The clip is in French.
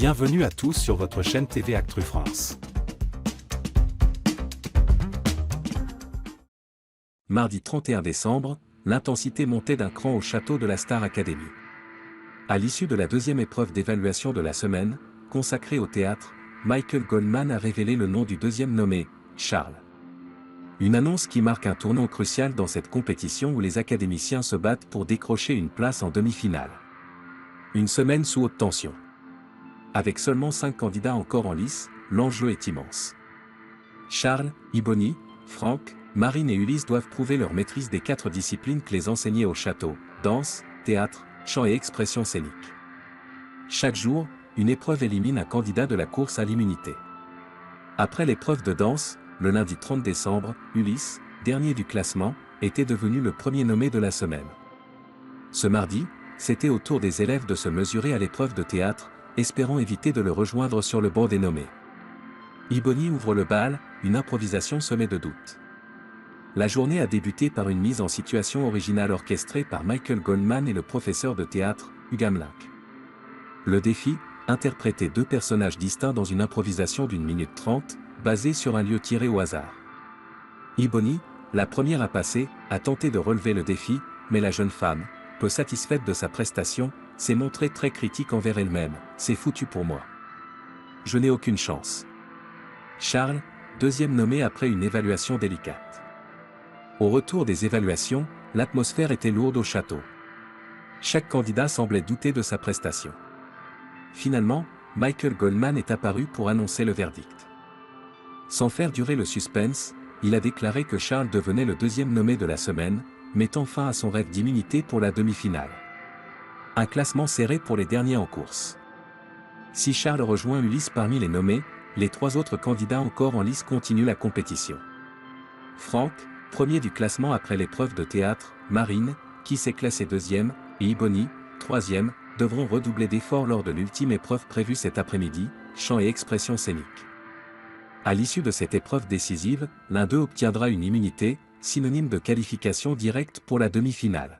Bienvenue à tous sur votre chaîne TV Actu France. Mardi 31 décembre, l'intensité montait d'un cran au château de la Star Academy. À l'issue de la deuxième épreuve d'évaluation de la semaine, consacrée au théâtre, Michael Goldman a révélé le nom du deuxième nommé, Charles. Une annonce qui marque un tournant crucial dans cette compétition où les académiciens se battent pour décrocher une place en demi-finale. Une semaine sous haute tension. Avec seulement 5 candidats encore en lice, l'enjeu est immense. Charles, Ebony, Frank, Marine et Ulysse doivent prouver leur maîtrise des 4 disciplines clés enseignées au château: danse, théâtre, chant et expression scénique. Chaque jour, une épreuve élimine un candidat de la course à l'immunité. Après l'épreuve de danse, le lundi 30 décembre, Ulysse, dernier du classement, était devenu le premier nommé de la semaine. Ce mardi, c'était au tour des élèves de se mesurer à l'épreuve de théâtre, espérant éviter de le rejoindre sur le banc des nommés. Ebony ouvre le bal, une improvisation semée de doutes. La journée a débuté par une mise en situation originale orchestrée par Michael Goldman et le professeur de théâtre, Hugues Hamelin. Le défi, interpréter 2 personnages distincts dans une improvisation d'1 minute 30, basée sur un lieu tiré au hasard. Ebony, la première à passer, a tenté de relever le défi, mais la jeune femme, peu satisfaite de sa prestation, s'est montrée très critique envers elle-même. « C'est foutu pour moi. Je n'ai aucune chance. » Charles, deuxième nommé après une évaluation délicate. Au retour des évaluations, l'atmosphère était lourde au château. Chaque candidat semblait douter de sa prestation. Finalement, Michael Goldman est apparu pour annoncer le verdict. Sans faire durer le suspense, il a déclaré que Charles devenait le deuxième nommé de la semaine, mettant fin à son rêve d'immunité pour la demi-finale. Un classement serré pour les derniers en course. Si Charles rejoint Ulysse parmi les nommés, les 3 autres candidats encore en lice continuent la compétition. Frank, premier du classement après l'épreuve de théâtre, Marine, qui s'est classée 2e, et Ebony, 3e, devront redoubler d'efforts lors de l'ultime épreuve prévue cet après-midi, chant et expression scénique. À l'issue de cette épreuve décisive, l'un d'eux obtiendra une immunité, synonyme de qualification directe pour la demi-finale.